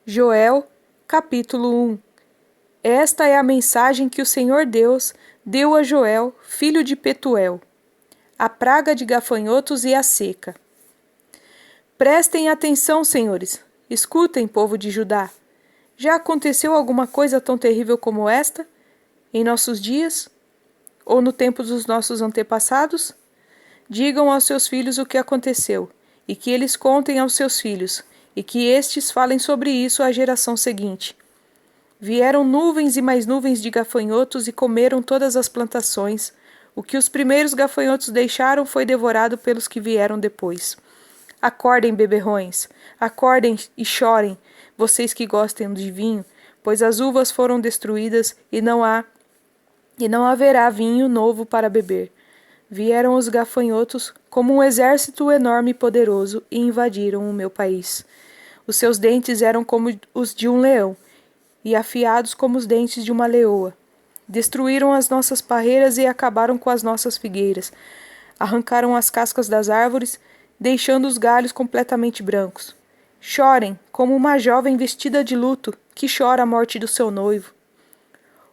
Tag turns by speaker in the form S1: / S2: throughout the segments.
S1: Joel, capítulo 1. Esta é a mensagem que o Senhor Deus deu a Joel, filho de Petuel. A praga de gafanhotos e a seca. Prestem atenção, senhores. Escutem, povo de Judá. Já aconteceu alguma coisa tão terrível como esta em nossos dias? Ou no tempo dos nossos antepassados? Digam aos seus filhos o que aconteceu, e que eles contem aos seus filhos, e que estes falem sobre isso à geração seguinte. Vieram nuvens e mais nuvens de gafanhotos e comeram todas as plantações. O que os primeiros gafanhotos deixaram foi devorado pelos que vieram depois. Acordem, beberrões, acordem e chorem, vocês que gostam de vinho, pois as uvas foram destruídas e não haverá vinho novo para beber. Vieram os gafanhotos como um exército enorme e poderoso e invadiram o meu país. Os seus dentes eram como os de um leão e afiados como os dentes de uma leoa. Destruíram as nossas parreiras e acabaram com as nossas figueiras. Arrancaram as cascas das árvores, deixando os galhos completamente brancos. Chorem, como uma jovem vestida de luto que chora a morte do seu noivo.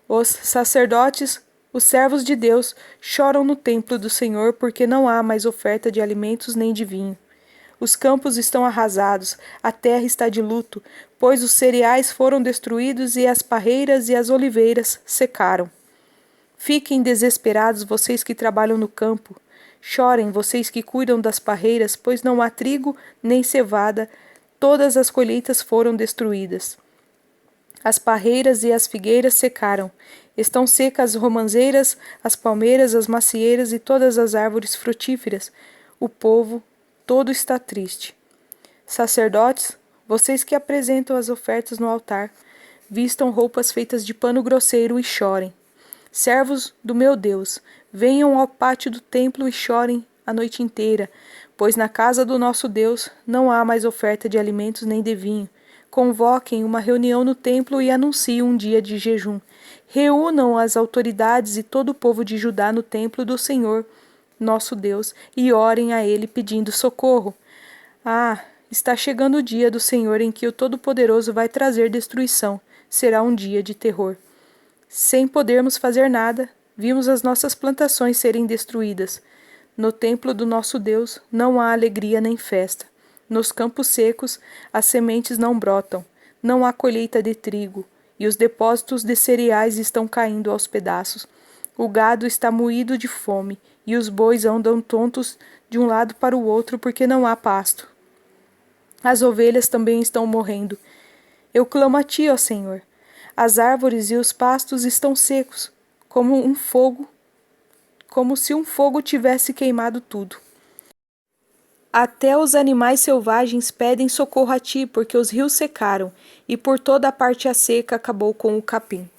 S1: Os sacerdotes, os servos de Deus, choram no templo do Senhor porque não há mais oferta de alimentos nem de vinho. Os campos estão arrasados, a terra está de luto, pois os cereais foram destruídos e as parreiras e as oliveiras secaram. Fiquem desesperados vocês que trabalham no campo. Chorem vocês que cuidam das parreiras, pois não há trigo nem cevada, todas as colheitas foram destruídas. As parreiras e as figueiras secaram. Estão secas as romãzeiras, as palmeiras, as macieiras e todas as árvores frutíferas. O povo todo está triste. Sacerdotes, vocês que apresentam as ofertas no altar, vistam roupas feitas de pano grosseiro e chorem. Servos do meu Deus, venham ao pátio do templo e chorem a noite inteira, pois na casa do nosso Deus não há mais oferta de alimentos nem de vinho. Convoquem uma reunião no templo e anunciem um dia de jejum. Reúnam as autoridades e todo o povo de Judá no templo do Senhor, nosso Deus, e orem a Ele pedindo socorro. Está chegando o dia do Senhor em que o Todo-Poderoso vai trazer destruição. Será um dia de terror. Sem podermos fazer nada, vimos as nossas plantações serem destruídas. No templo do nosso Deus não há alegria nem festa. Nos campos secos, as sementes não brotam, não há colheita de trigo, e os depósitos de cereais estão caindo aos pedaços. O gado está moído de fome, e os bois andam tontos de um lado para o outro porque não há pasto. As ovelhas também estão morrendo. Eu clamo a ti, ó Senhor. As árvores e os pastos estão secos, como se um fogo tivesse queimado tudo. Até os animais selvagens pedem socorro a ti, porque os rios secaram, e por toda a parte a seca acabou com o capim.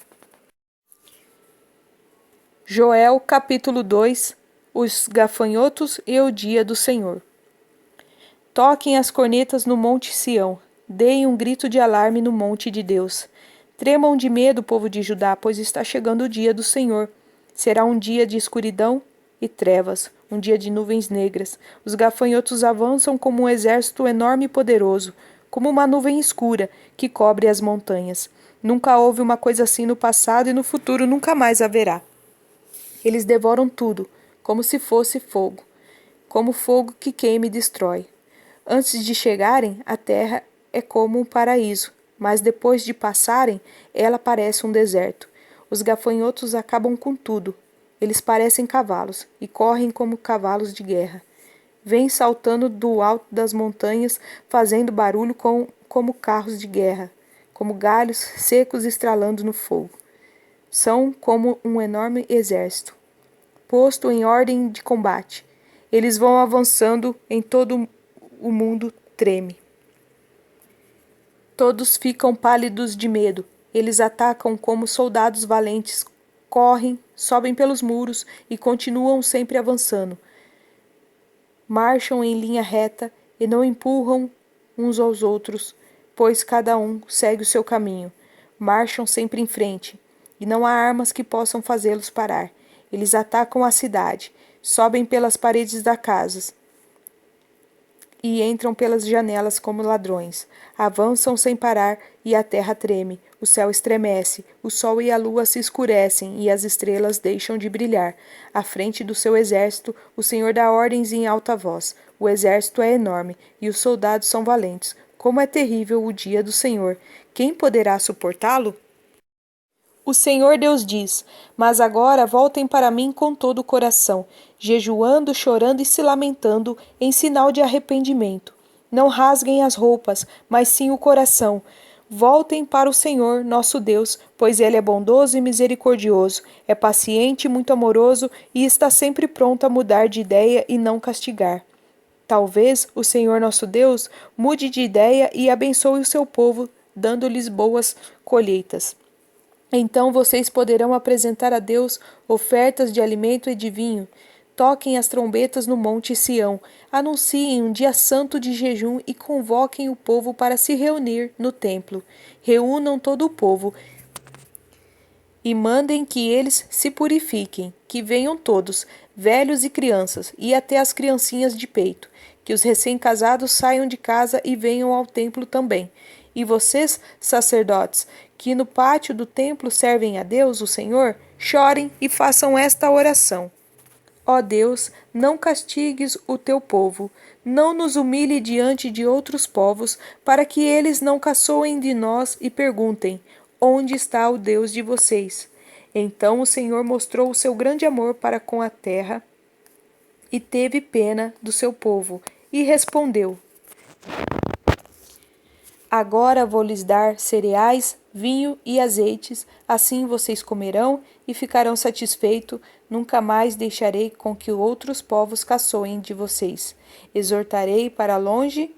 S1: Joel, capítulo 2. Os gafanhotos e o dia do Senhor. Toquem as cornetas no monte Sião, deem um grito de alarme no monte de Deus. Tremam de medo, povo de Judá, pois está chegando o dia do Senhor. Será um dia de escuridão e trevas, um dia de nuvens negras. Os gafanhotos avançam como um exército enorme e poderoso, como uma nuvem escura que cobre as montanhas. Nunca houve uma coisa assim no passado e no futuro nunca mais haverá. Eles devoram tudo, como se fosse fogo, como fogo que queima e destrói. Antes de chegarem, a terra é como um paraíso, mas depois de passarem, ela parece um deserto. Os gafanhotos acabam com tudo. Eles parecem cavalos e correm como cavalos de guerra. Vêm saltando do alto das montanhas, fazendo barulho como carros de guerra, como galhos secos estralando no fogo. São como um enorme exército, posto em ordem de combate. Eles vão avançando em todo o mundo treme. Todos ficam pálidos de medo. Eles atacam como soldados valentes, correm, sobem pelos muros e continuam sempre avançando. Marcham em linha reta e não empurram uns aos outros, pois cada um segue o seu caminho. Marcham sempre em frente, e não há armas que possam fazê-los parar. Eles atacam a cidade, sobem pelas paredes das casas, e entram pelas janelas como ladrões. Avançam sem parar, e a terra treme, o céu estremece, o sol e a lua se escurecem, e as estrelas deixam de brilhar. À frente do seu exército, o Senhor dá ordens em alta voz. O exército é enorme, e os soldados são valentes. Como é terrível o dia do Senhor! Quem poderá suportá-lo? O Senhor Deus diz: Mas agora voltem para mim com todo o coração, jejuando, chorando e se lamentando, em sinal de arrependimento. Não rasguem as roupas, mas sim o coração. Voltem para o Senhor, nosso Deus, pois Ele é bondoso e misericordioso, é paciente e muito amoroso e está sempre pronto a mudar de ideia e não castigar. Talvez o Senhor nosso Deus mude de ideia e abençoe o seu povo, dando-lhes boas colheitas. Então vocês poderão apresentar a Deus ofertas de alimento e de vinho. Toquem as trombetas no Monte Sião, anunciem um dia santo de jejum e convoquem o povo para se reunir no templo. Reúnam todo o povo e mandem que eles se purifiquem, que venham todos, velhos e crianças, e até as criancinhas de peito, que os recém-casados saiam de casa e venham ao templo também. E vocês, sacerdotes, que no pátio do templo servem a Deus, o Senhor, chorem e façam esta oração. Ó Deus, não castigues o teu povo, não nos humilhe diante de outros povos, para que eles não caçoem de nós e perguntem: onde está o Deus de vocês? Então o Senhor mostrou o seu grande amor para com a terra e teve pena do seu povo, e respondeu: Agora vou lhes dar cereais, vinho e azeites, assim vocês comerão e ficarão satisfeitos. Nunca mais deixarei com que outros povos caçoem de vocês. Exortarei para longe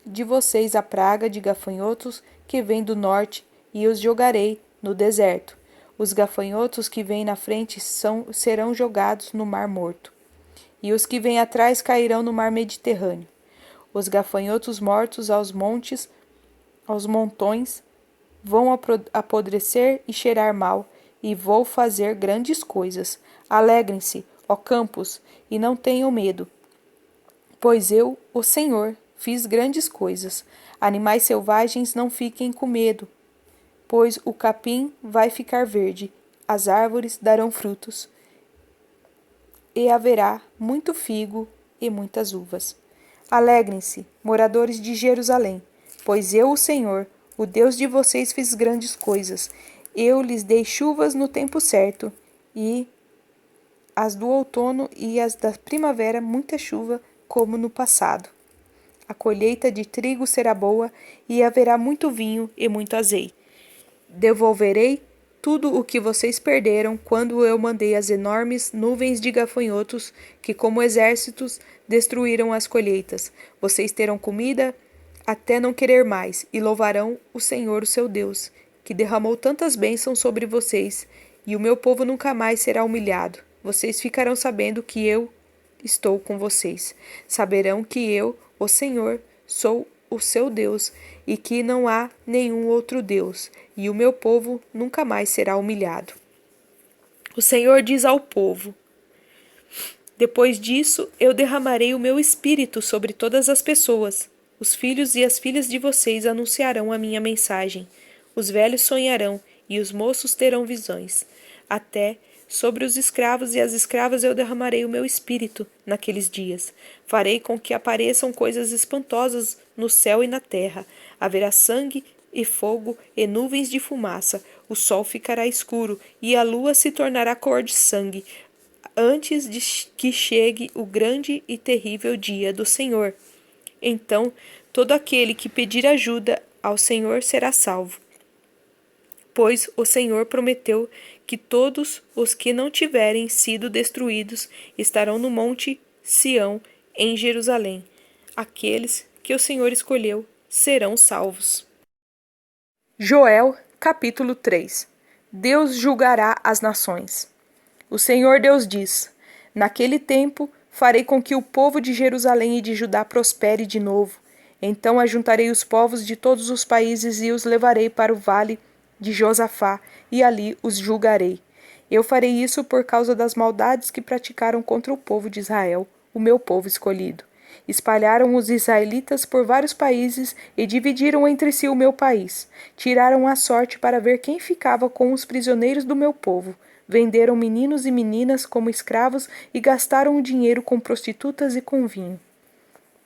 S1: de vocês a praga de gafanhotos que vem do norte e os jogarei no deserto. Os gafanhotos que vêm na frente serão jogados no Mar Morto, e os que vêm atrás cairão no Mar Mediterrâneo. Os gafanhotos mortos aos montões, vão apodrecer e cheirar mal, e vou fazer grandes coisas. Alegrem-se, ó campos, e não tenham medo, pois eu, o Senhor, fiz grandes coisas. Animais selvagens não fiquem com medo, pois o capim vai ficar verde, as árvores darão frutos, e haverá muito figo e muitas uvas. Alegrem-se, moradores de Jerusalém, pois eu, o Senhor, o Deus de vocês, fiz grandes coisas. Eu lhes dei chuvas no tempo certo, e as do outono e as da primavera muita chuva, como no passado. A colheita de trigo será boa, e haverá muito vinho e muito azeite. Devolverei tudo o que vocês perderam quando eu mandei as enormes nuvens de gafanhotos que, como exércitos, destruíram as colheitas. Vocês terão comida até não querer mais, e louvarão o Senhor, o seu Deus, que derramou tantas bênçãos sobre vocês, e o meu povo nunca mais será humilhado. Vocês ficarão sabendo que eu estou com vocês. Saberão que eu, o Senhor, sou o seu Deus, e que não há nenhum outro Deus, e o meu povo nunca mais será humilhado. O Senhor diz ao povo: Depois disso, eu derramarei o meu espírito sobre todas as pessoas. Os filhos e as filhas de vocês anunciarão a minha mensagem. Os velhos sonharão, e os moços terão visões. Até sobre os escravos e as escravas eu derramarei o meu espírito naqueles dias. Farei com que apareçam coisas espantosas no céu e na terra. Haverá sangue e fogo e nuvens de fumaça. O sol ficará escuro e a lua se tornará cor de sangue, antes de que chegue o grande e terrível dia do Senhor. Então, todo aquele que pedir ajuda ao Senhor será salvo, pois o Senhor prometeu que todos os que não tiverem sido destruídos estarão no monte Sião, em Jerusalém. Aqueles que o Senhor escolheu serão salvos. Joel, capítulo 3. Deus julgará as nações. O Senhor Deus diz: Naquele tempo farei com que o povo de Jerusalém e de Judá prospere de novo. Então ajuntarei os povos de todos os países e os levarei para o vale de Josafá, e ali os julgarei. Eu farei isso por causa das maldades que praticaram contra o povo de Israel, o meu povo escolhido. Espalharam os israelitas por vários países e dividiram entre si o meu país. Tiraram a sorte para ver quem ficava com os prisioneiros do meu povo. Venderam meninos e meninas como escravos e gastaram o dinheiro com prostitutas e com vinho.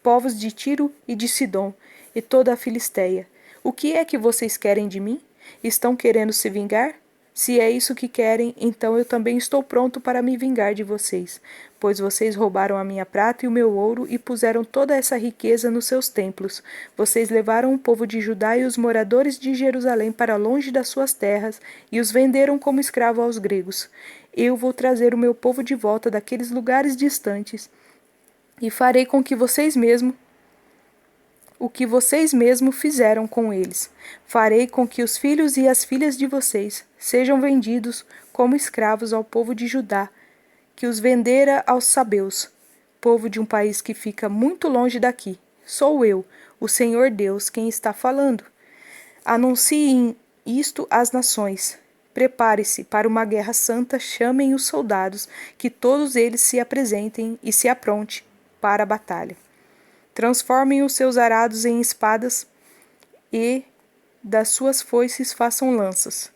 S1: Povos de Tiro e de Sidom e toda a Filistéia, o que é que vocês querem de mim? Estão querendo se vingar? Se é isso que querem, então eu também estou pronto para me vingar de vocês, pois vocês roubaram a minha prata e o meu ouro e puseram toda essa riqueza nos seus templos. Vocês levaram o povo de Judá e os moradores de Jerusalém para longe das suas terras e os venderam como escravo aos gregos. Eu vou trazer o meu povo de volta daqueles lugares distantes e farei com que vocês mesmos o que vocês mesmos fizeram com eles. Farei com que os filhos e as filhas de vocês sejam vendidos como escravos ao povo de Judá, que os vendera aos sabeus, povo de um país que fica muito longe daqui. Sou eu, o Senhor Deus, quem está falando. Anunciem isto às nações. Prepare-se para uma guerra santa, chamem os soldados, que todos eles se apresentem e se apronte para a batalha. Transformem os seus arados em espadas e das suas foices façam lanças.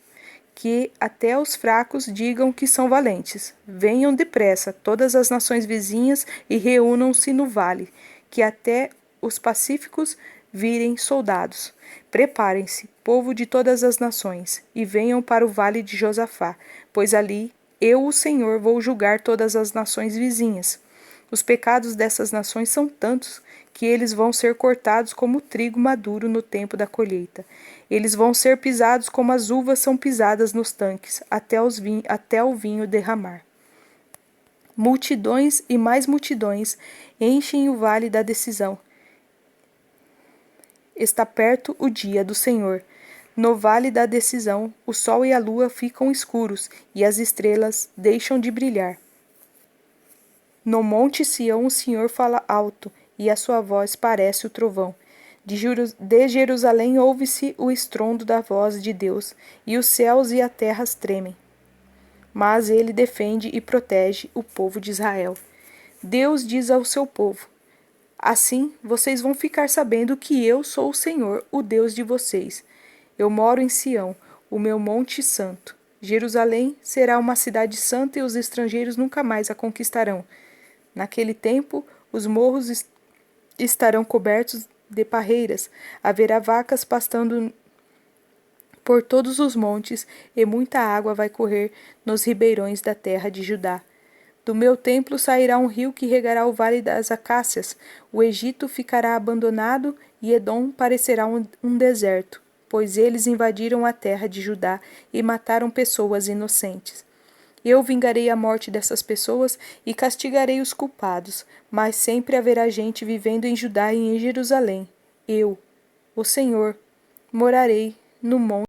S1: Que até os fracos digam que são valentes. Venham depressa todas as nações vizinhas e reúnam-se no vale, que até os pacíficos virem soldados. Preparem-se, povo de todas as nações, e venham para o vale de Josafá, pois ali eu, o Senhor, vou julgar todas as nações vizinhas. Os pecados dessas nações são tantos que eles vão ser cortados como o trigo maduro no tempo da colheita. Eles vão ser pisados como as uvas são pisadas nos tanques, até o vinho derramar. Multidões e mais multidões enchem o vale da decisão. Está perto o dia do Senhor. No vale da decisão, o sol e a lua ficam escuros e as estrelas deixam de brilhar. No monte Sião o Senhor fala alto, e a sua voz parece o trovão. De Jerusalém ouve-se o estrondo da voz de Deus, e os céus e a terra tremem. Mas ele defende e protege o povo de Israel. Deus diz ao seu povo: assim vocês vão ficar sabendo que eu sou o Senhor, o Deus de vocês. Eu moro em Sião, o meu monte santo. Jerusalém será uma cidade santa e os estrangeiros nunca mais a conquistarão. Naquele tempo, os morros estarão cobertos de parreiras, haverá vacas pastando por todos os montes, e muita água vai correr nos ribeirões da terra de Judá. Do meu templo sairá um rio que regará o vale das acácias, o Egito ficará abandonado e Edom parecerá um deserto, pois eles invadiram a terra de Judá e mataram pessoas inocentes. Eu vingarei a morte dessas pessoas e castigarei os culpados, mas sempre haverá gente vivendo em Judá e em Jerusalém. Eu, o Senhor, morarei no monte